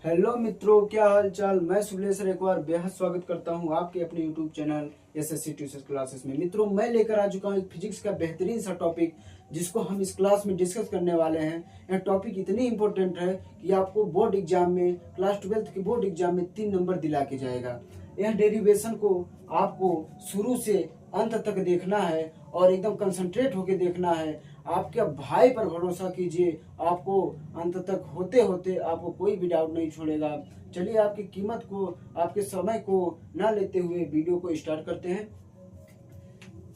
Hello मित्रों, क्या हाल चाल। मैं सुबलेश्वर एक बार बेहद स्वागत करता हूं आपके अपने YouTube channel SSC tuition classes में। मित्रों, मैं लेकर आ चुका हूं एक फिजिक्स का बेहतरीन सा टॉपिक जिसको हम इस क्लास में डिस्कस करने वाले हैं। यह टॉपिक इतनी इंपॉर्टेंट है कि आपको बोर्ड एग्जाम में, क्लास 12 के बोर्ड एग्जाम में 3 नंबर दिला के जाएगा। यह डेरिवेशन को आपको शुरू से अंत तक देखना है और एकदम कंसंट्रेट होकर देखना है। आपके भाई पर भरोसा कीजिए, आपको अंत तक होते होते आपको कोई भी डाउट नहीं छोड़ेगा। चलिए, आपकी कीमत को, आपके समय को ना लेते हुए वीडियो को स्टार्ट करते हैं।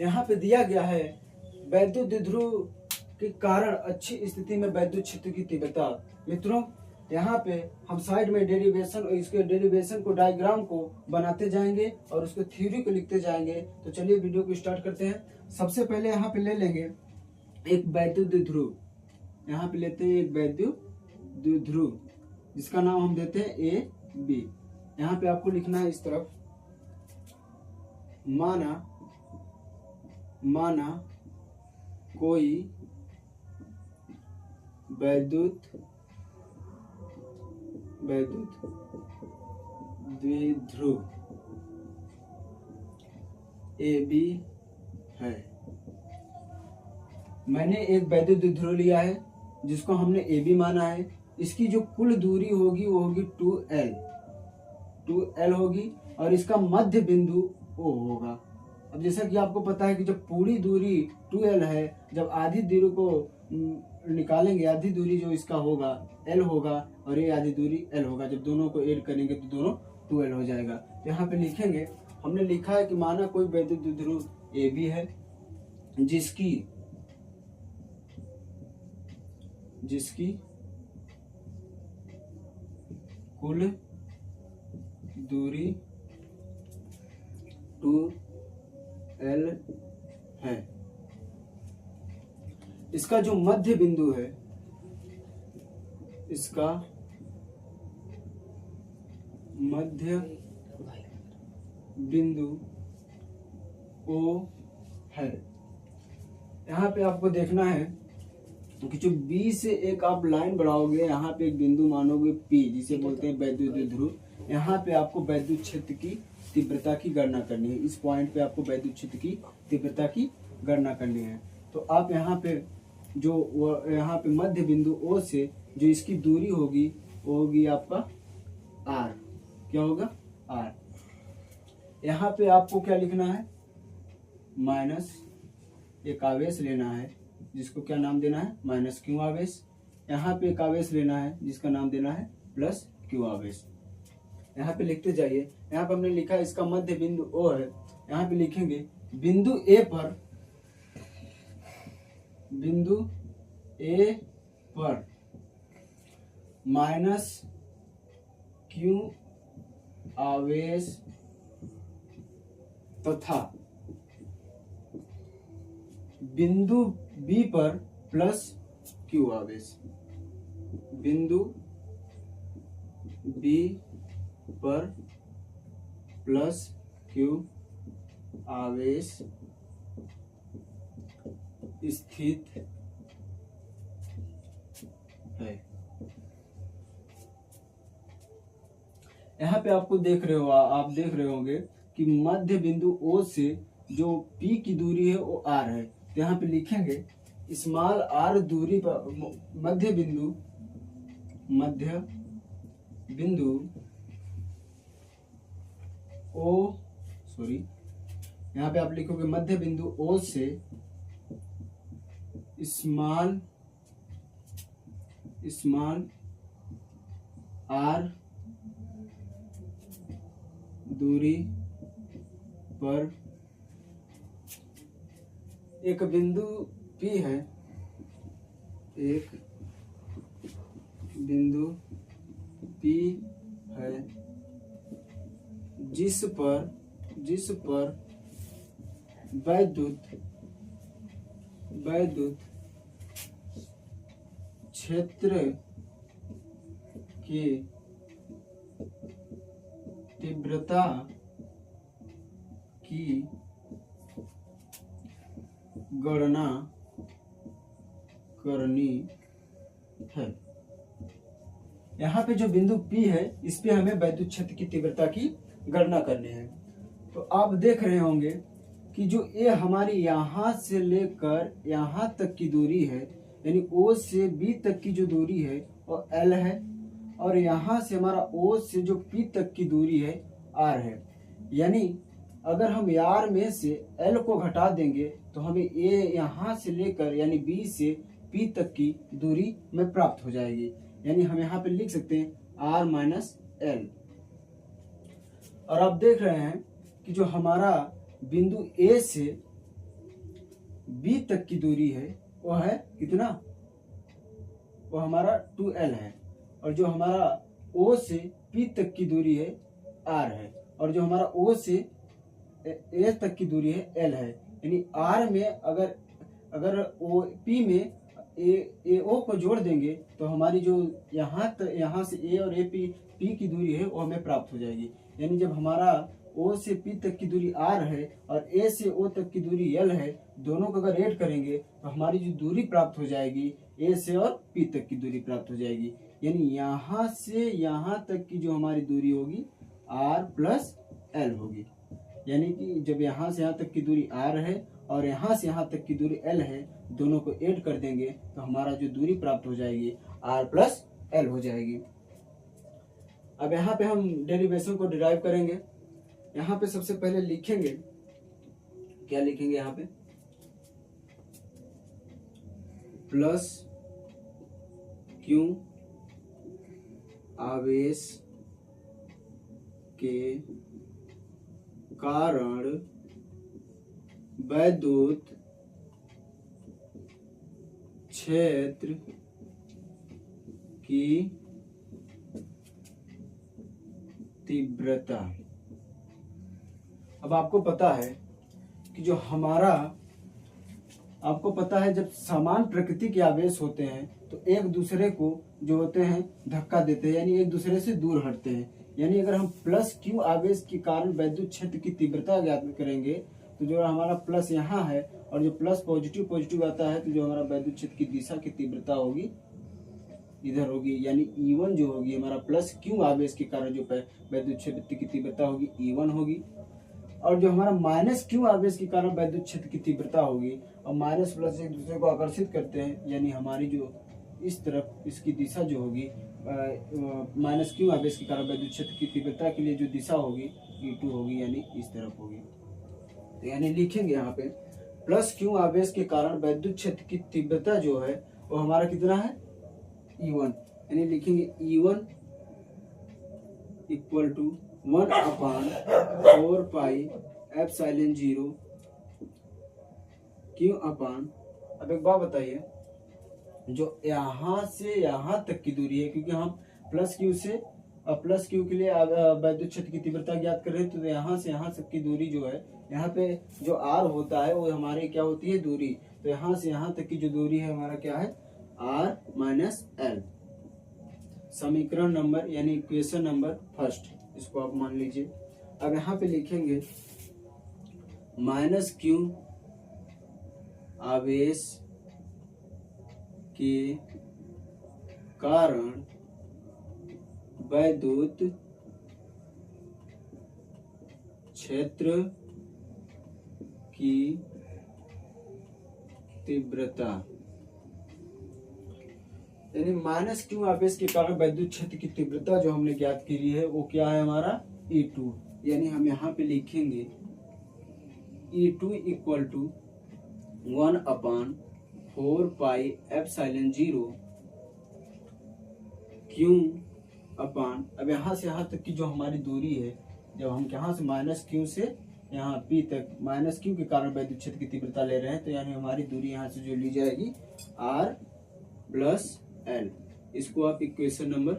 यहाँ पे दिया गया है वैद्युत द्विध्रुव के कारण अच्छी स्थिति में वैद्युत क्षेत्र की तीव्रता। मित्रों, यहाँ पे हम साइड में डेरिवेशन और इसके डेरिवेशन को, डायग्राम को बनाते जाएंगे और उसके थ्योरी को लिखते जाएंगे। तो चलिए वीडियो को स्टार्ट करते हैं। सबसे पहले यहाँ पे ले लेंगे एक वैद्युत द्विध्रुव। यहाँ पे लेते हैं एक वैद्युत द्विध्रुव जिसका नाम हम देते हैं ए बी। यहाँ पे आपको लिखना है इस तरफ, माना कोई वैद्युत द्विध्रुव ए बी है। मैंने एक वैद्युत द्विध्रुव लिया है जिसको हमने ए बी माना है। इसकी जो कुल दूरी होगी वो होगी 2L होगी और इसका मध्य बिंदु O होगा। अब जैसा कि आपको पता है कि जब पूरी दूरी 2L है, जब आधी दूरी को निकालेंगे, आधी दूरी जो इसका होगा L होगा और ये आधी दूरी L होगा। जब दोनों को ऐड करेंगे तो दोनों 2L हो जाएगा। यहाँ पे लिखेंगे, हमने लिखा है कि माना कोई वैद्युत द्विध्रुव ए बी है जिसकी कुल दूरी 2L है। इसका जो मध्य बिंदु है, इसका मध्य बिंदु O है। यहाँ पे आपको देखना है कि जो B से एक आप लाइन बढ़ाओगे, यहाँ पे एक बिंदु मानोगे P, जिसे बोलते हैं वैद्युत द्विध्रुव। यहाँ पे आपको वैद्युत क्षेत्र की तीव्रता की गणना करनी है। इस पॉइंट पे आपको वैद्युत क्षेत्र की तीव्रता की गणना करनी है। तो आप यहाँ पे यहाँ पे मध्य बिंदु O से जो इसकी दूरी होगी वो होगी आपका R। क्या होगा? R। यहाँ पे आपको क्या लिखना है? माइनस एक आवेश लेना है जिसको क्या नाम देना है? माइनस क्यू आवेश। यहाँ पे एक आवेश लेना है जिसका नाम देना है प्लस क्यू आवेश। यहाँ पे लिखते जाइए। यहाँ पे हमने लिखा है इसका मध्य बिंदु O है। यहाँ पे लिखेंगे बिंदु A पर माइनस क्यू आवेश तथा बिंदु B पर प्लस क्यू आवेश। बिंदु B पर प्लस क्यू आवेश स्थित है। यहाँ पे आप देख रहे होंगे कि मध्य बिंदु O से जो P की दूरी है वो R है। तो यहाँ पे लिखेंगे स्मॉल r दूरी पर मध्य बिंदु O, यहाँ पे आप लिखोगे मध्य बिंदु O से स्मॉल r दूरी पर एक बिंदु P है, एक बिंदु P है जिस पर वैद्युत क्षेत्र की तीव्रता की गणना करनी है। यहाँ पे जो बिंदु P है इस पे हमें वैद्युत क्षेत्र की तीव्रता की गणना करनी है। तो आप देख रहे होंगे कि जो ये हमारी यहाँ से लेकर यहाँ तक की दूरी है, यानी O से B तक की जो दूरी है वो L है, और यहाँ से हमारा O से जो P तक की दूरी है R है। यानी अगर हम R में से L को घटा देंगे तो हमें A यहाँ से लेकर यानी B से P तक की दूरी में प्राप्त हो जाएगी। यानी हम यहाँ पे लिख सकते हैं R माइनस L। और आप देख रहे हैं कि जो हमारा बिंदु A से B तक की दूरी है वो है कितना, वो हमारा 2L है, और जो हमारा O से P तक की दूरी है R है, और जो हमारा O से A तक की दूरी है L है। यानी R में अगर P में AO को जोड़ देंगे तो हमारी जो यहाँ से A और P की दूरी है वो हमें प्राप्त हो जाएगी। यानी जब हमारा O से P तक की दूरी R है और A से O तक की दूरी L है, दोनों को अगर ऐड करेंगे तो हमारी जो दूरी प्राप्त हो जाएगी A से और P तक की दूरी प्राप्त हो जाएगी। यानी यहाँ से यहाँ तक की जो हमारी दूरी होगी R प्लस L होगी। यानी कि जब यहाँ से यहाँ तक की दूरी R है और यहाँ से यहाँ तक की दूरी L है, दोनों को ऐड कर देंगे तो हमारा जो दूरी प्राप्त हो जाएगी R प्लस L हो जाएगी। अब यहाँ पे हम डेरिवेशन को डिराइव करेंगे। यहाँ पे सबसे पहले लिखेंगे, क्या लिखेंगे यहाँ पे, प्लस Q आवेश के कारण वैद्युत क्षेत्र की तीव्रता। अब आपको पता है कि जो हमारा, आपको पता है जब समान प्रकृति के आवेश होते हैं तो एक दूसरे को जो होते हैं धक्का देते हैं, यानी एक दूसरे से दूर हटते हैं। यानी अगर हम प्लस Q आवेश के कारण वैद्युत क्षेत्र की तीव्रता ज्ञात करेंगे तो जो हमारा प्लस यहाँ है और जो प्लस पॉजिटिव आता है तो जो हमारा वैद्युत क्षेत्र की दिशा की तीव्रता होगी इधर होगी। यानी E1 जो होगी हमारा प्लस Q आवेश के कारण जो वैद्युत क्षेत्र की तीव्रता होगी E1 होगी, और जो हमारा माइनस Q आवेश के कारण वैद्युत क्षेत्र की तीव्रता होगी, और माइनस प्लस एक दूसरे को आकर्षित करते हैं, यानी हमारी जो इस तरफ इसकी दिशा जो होगी माइनस Q आवेश के कारण वैद्युत क्षेत्र की तीव्रता के लिए जो दिशा होगी E2 होगी, यानी इस तरफ होगी। तो यानी लिखेंगे यहाँ पे प्लस Q आवेश के कारण वैद्युत क्षेत्र की तीव्रता जो है वो हमारा कितना है E1। यानी लिखेंगे E1 equal to 1/4 pi epsilon 0 Q upon. अब एक बात बताइए, जो यहाँ से यहाँ तक की दूरी है, क्योंकि हम प्लस Q के लिए वैद्युत क्षेत्र की तीव्रता ज्ञात कर रहे हैं, तो यहाँ से यहाँ तक की दूरी जो है, यहाँ पे जो R होता है वो हमारी क्या होती है दूरी, तो यहाँ से यहाँ तक की जो दूरी है हमारा क्या है R माइनस L। समीकरण नंबर यानी इक्वेशन नंबर फर्स्ट, इसको आप मान लीजिए। अब यहाँ पे लिखेंगे माइनस Q आवेश के कारण वैद्युत क्षेत्र की तीव्रता। यानी माइनस Q आवेश के कारण वैद्युत क्षेत्र की तीव्रता जो हमने ज्ञात की है वो क्या है हमारा E2। यानी हम यहाँ पे लिखेंगे E2 equal to 1/4 pi epsilon 0 Q upon. अब यहाँ से यहाँ तक की जो हमारी दूरी है, जब हम यहाँ से माइनस Q से यहाँ P तक माइनस Q के कारण वैद्युत क्षेत्र की तीव्रता ले रहे हैं, तो यानी हमारी दूरी यहाँ से जो ली जाएगी R प्लस L। इसको आप इक्वेशन नंबर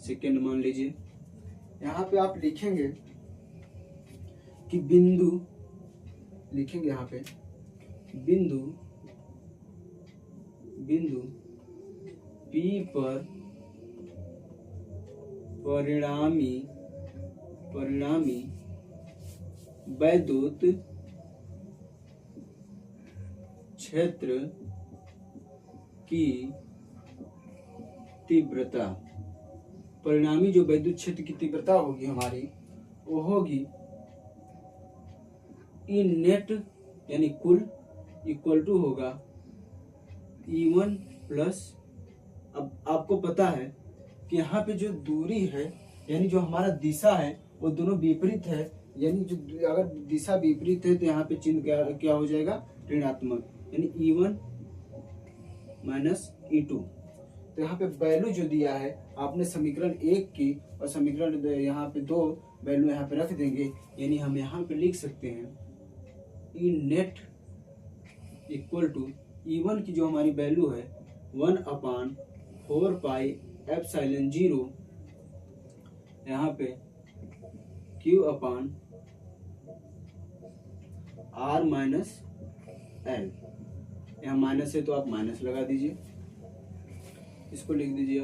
सेकेंड मान लीजिए। यहाँ पे आप लिखेंगे कि बिंदु, लिखेंगे यहाँ पे बिंदु P पर परिणामी वैद्युत क्षेत्र की तीव्रता। परिणामी जो विद्युत क्षेत्र की तीव्रता होगी हमारी, वो होगी ई नेट यानी कुल इक्वल टू होगा E1 प्लस, अब आपको पता है कि यहाँ पे जो दूरी है यानी जो हमारा दिशा है वो दोनों विपरीत है, यानी जो अगर दिशा विपरीत है तो यहाँ पे चिन्ह क्या हो जाएगा, ऋणात्मक, यानी E1 माइनस E2। तो यहाँ पे वैल्यू जो दिया है आपने समीकरण 1 की और समीकरण यहाँ पे 2 वैल्यू यहाँ पे रख देंगे, यानी हम यहाँ पे लिख सकते हैं E net equal to E1 की जो हमारी वैल्यू है 1/4 पाई एप्सिलॉन 0 यहाँ पे Q अपान R माइनस L, यहाँ माइनस है तो आप माइनस लगा दीजिए, इसको लिख दीजिए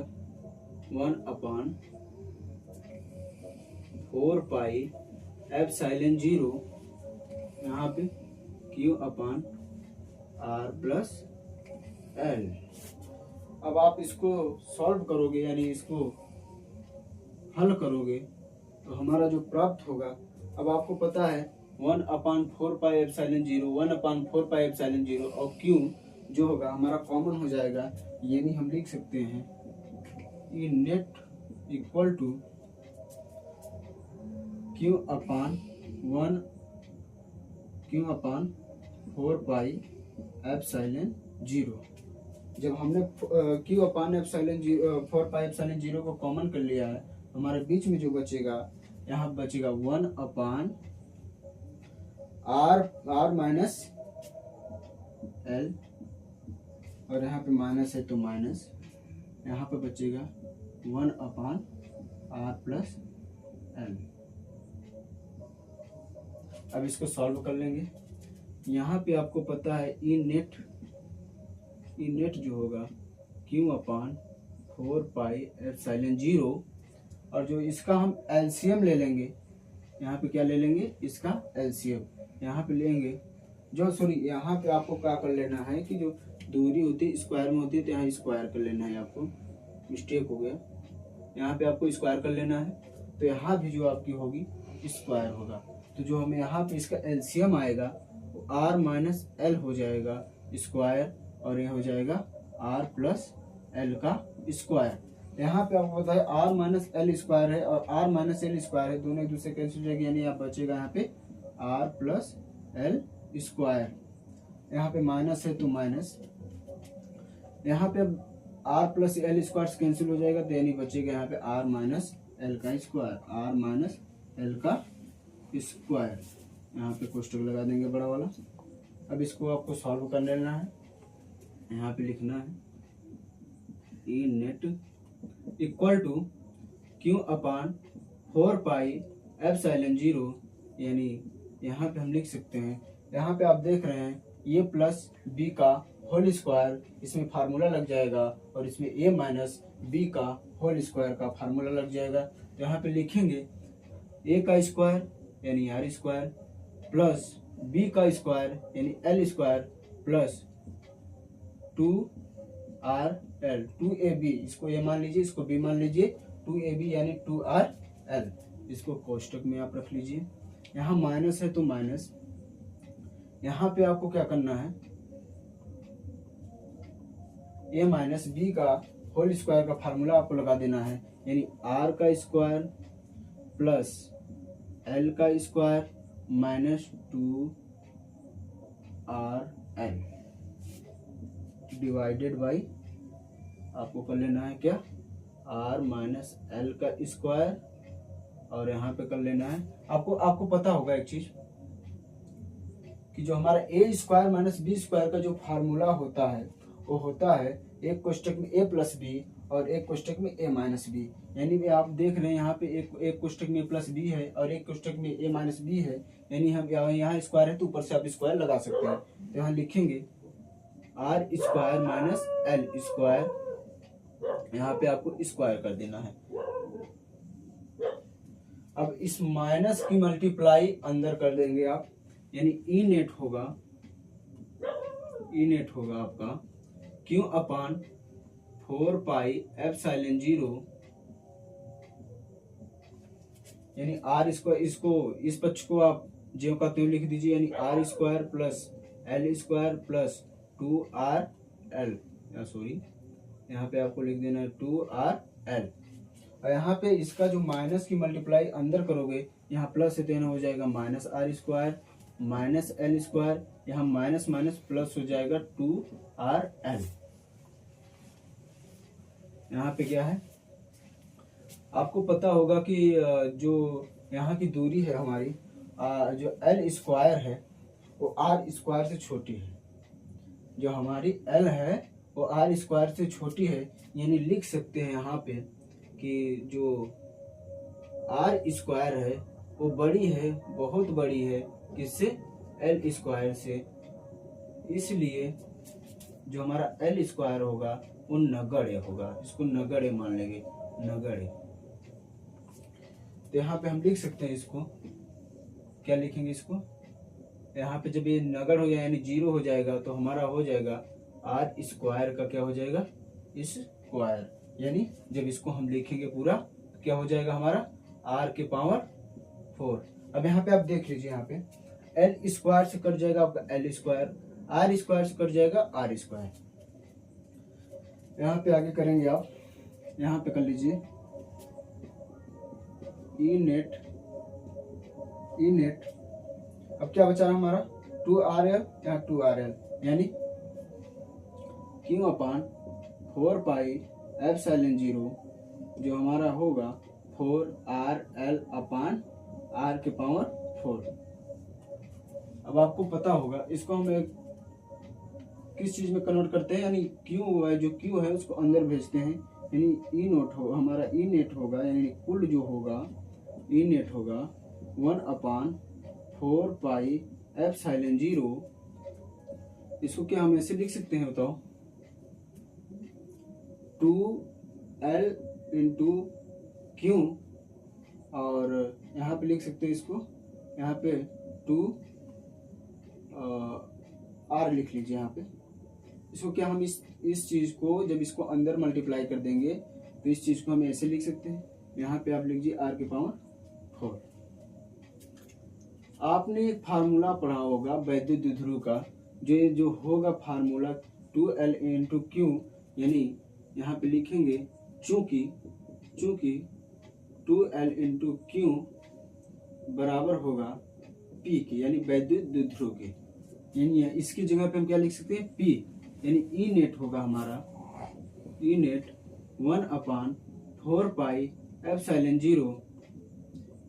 1/4 पाई एप्सिलॉन 0 यहाँ पे Q अपान R प्लस L। अब आप इसको सॉल्व करोगे यानी इसको हल करोगे तो हमारा जो प्राप्त होगा, अब आपको पता है 1/4 पाई एप्सिलॉन 0 1/4 पाई एप्सिलॉन 0 और Q जो होगा हमारा कॉमन हो जाएगा, यानी हम लिख सकते हैं E net equal to Q upon 4 pi epsilon 0। जब हमने Q upon epsilon 4 pi epsilon 0 को कॉमन कर लिया है, हमारे बीच में जो बचेगा यहाँ बचेगा 1/r माइनस L, और यहाँ पे माइनस है तो माइनस, यहाँ पे बचेगा 1/r प्लस L। अब इसको सॉल्व कर लेंगे। यहाँ पे आपको पता है ई नेट जो होगा Q अपान 4 पाई एप्सिलॉन 0, और जो इसका हम एलसीएम ले लेंगे, यहाँ पे क्या ले लेंगे, इसका एलसीएम यहाँ पे लेंगे, जो सॉरी यहाँ पे आपको क्या कर लेना है कि जो दूरी होती है स्क्वायर में होती है, तो यहाँ स्क्वायर कर लेना है, आपको मिस्टेक हो गया, यहाँ पे आपको स्क्वायर कर लेना है, तो यहाँ भी जो आपकी होगी स्क्वायर होगा, तो जो हमें यहाँ पे इसका एलसीएम आएगा वो R माइनस L हो जाएगा स्क्वायर, और यह हो जाएगा R प्लस L का स्क्वायर। यहाँ पे आपको पता है R माइनस L स्क्वायर है और R माइनस L स्क्वायर है, दोनों एक दूसरे कैंसिल हो जाएगी, यानी आप बचेगा यहाँ पे R प्लस L स्क्वायर, यहाँ पे माइनस है तो माइनस, यहाँ पे R plus L square cancel हो जाएगा, तो यानी बचेगा यहाँ पे R माइनस L का स्क्वायर, R माइनस L का स्क्वायर, यहाँ पे कोष्टक लगा देंगे बड़ा वाला। अब इसको आपको सॉल्व कर लेना है, यहाँ पे लिखना है E net equal to Q upon 4 pi epsilon 0, यानी यहाँ पे हम लिख सकते हैं, यहाँ पे आप देख रहे हैं a प्लस बी का होल स्क्वायर, इसमें फार्मूला लग जाएगा, और इसमें a माइनस बी का होल स्क्वायर का फार्मूला लग जाएगा, तो यहाँ पे लिखेंगे a का स्क्वायर यानी r स्क्वायर प्लस b का स्क्वायर यानी l square plus 2rl 2ab, इसको a मान लीजिए, इसको b मान लीजिए, 2ab यानी 2rl, इसको कोष्टक में आप रख लीजिए। यहाँ माइनस है तो माइनस, यहाँ पे आपको क्या करना है, a माइनस बी का होल स्क्वायर का फार्मूला आपको लगा देना है, यानी r का स्क्वायर प्लस l का square minus 2rl divided by, आपको कर लेना है क्या, r माइनस l का स्क्वायर, और यहाँ पे कर लेना है, आपको पता होगा एक चीज कि जो हमारा a square minus b square का जो फार्मूला होता है वो होता है एक कोष्टक में a प्लस बी और एक कोष्टक में a माइनस बी, यानी भी आप देख रहे हैं यहाँ पे एक कोष्टक में प्लस बी है और एक कोष्टक में a माइनस बी है, यानी हम यहाँ स्क्वायर है तो ऊपर से आप स्क्वायर लगा सकते हैं, तो यहाँ लिखेंगे r square minus l square, यहाँ पे आपको स्क्वायर कर देना है। अब इस माइनस की मल्टीप्लाई अंदर कर देंगे आप, यानी ई नेट होगा आपका Q अपान 4 पाई एप्सिलॉन 0 यानी आर स्क्वायर, इसको इस पक्ष को आप ज्यों का त्यों लिख दीजिए, यानी R square plus L square plus 2RL, sorry यहाँ पे आपको लिख देना है 2RL। और यहाँ पे इसका जो माइनस की मल्टीप्लाई अंदर करोगे, यहाँ प्लस है तो यहाँ हो जाएगा minus R square minus L square, यहाँ माइनस माइनस प्लस हो जाएगा 2RL। यहाँ पे क्या है, आपको पता होगा कि जो यहाँ की दूरी है हमारी, जो एल स्क्वायर है वो आर स्क्वायर से छोटी है। जो हमारी एल है वो आर स्क्वायर से छोटी है, यानी लिख सकते हैं यहाँ पे कि जो आर स्क्वायर है वो बड़ी है, बहुत बड़ी है किससे, एल स्क्वायर से। इसलिए जो हमारा एल स्क्वायर होगा वो नगण्य होगा, इसको नगण्य मान लेंगे, नगण्य। तो यहाँ पे हम लिख सकते हैं इसको, क्या लिखेंगे इसको, यहाँ पे जब ये नगण्य हो जाए यानी 0 हो जाएगा तो हमारा हो जाएगा आर स्क्वायर का क्या हो जाएगा, स्क्वायर। यानी जब इसको हम लिखेंगे पूरा क्या हो जाएगा हमारा आर के पावर 4। अब यहाँ पे आप देख लीजिए, यहाँ पे एल स्क्वायर से कट जाएगा आपका एल स्क्वायर, आर स्क्वायर से कट जाएगा आर स्क्वायर। यहाँ पे आगे करेंगे आप, यहाँ पे कर लीजिए ई नेट। अब क्या बचा रहा हमारा 2RL, यहाँ 2RL यानी Q/4πε0 जो हमारा होगा 4RL/R के पावर 4। अब आपको पता होगा इसको हम एक किस चीज में कन्वर्ट करते हैं, यानी Q है, जो Q है उसको अंदर भेजते हैं, यानी ई नोट हो हमारा ई नेट होगा, यानी कुल जो होगा ई नेट होगा 1/4πε0। इसको क्या हम ऐसे लिख सकते हैं बताओ, 2L इंटू Q, और यहाँ पे लिख सकते हैं इसको, यहाँ पे 2R लिख लीजिए यहाँ पे। इसको क्या हम इस चीज को जब इसको अंदर मल्टीप्लाई कर देंगे तो इस चीज को हम ऐसे लिख सकते हैं, यहाँ पे आप लीजिए R के पावर 4। आपने एक फार्मूला पढ़ा होगा वैद्युत द्विध्रुव का, जो होगा फार्मूला 2L इंटू Q, यानी यहाँ पे लिखेंगे चूंकि 2L इंटू Q बराबर होगा P के, यानी वैद्युत द्विध्रुव के, यानी इसकी जगह पे हम क्या लिख सकते हैं P, यानी ई नेट होगा हमारा, ई नेट 1/4πε0,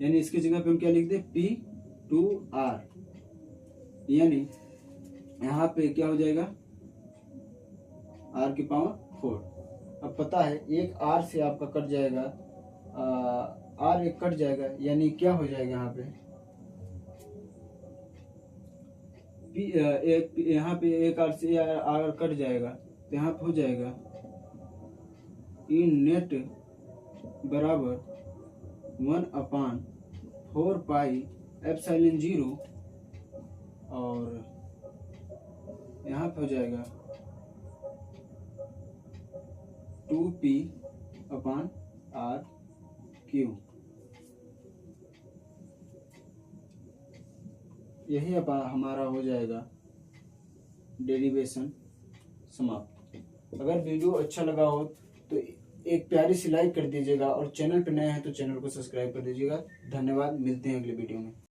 यानी इसकी जगह पे हम क्या लिख दें P2R, यानी यहाँ पे क्या हो जाएगा R की पावर 4। अब पता है एक R से आपका कट जाएगा, R एक कट जाएगा, यानी क्या हो जाएगा यहाँ पे यहाँ पे एक R से R कट जाएगा तो यहाँ पे हो जाएगा ई नेट बराबर 1/4πε0, और यहाँ पे हो जाएगा 2P/RQ। यही अब हमारा हो जाएगा डेरिवेशन समाप्त। अगर वीडियो अच्छा लगा हो तो एक प्यारी सी लाइक कर दीजिएगा, और चैनल पर नए हैं तो चैनल को सब्सक्राइब कर दीजिएगा। धन्यवाद, मिलते हैं अगले वीडियो में।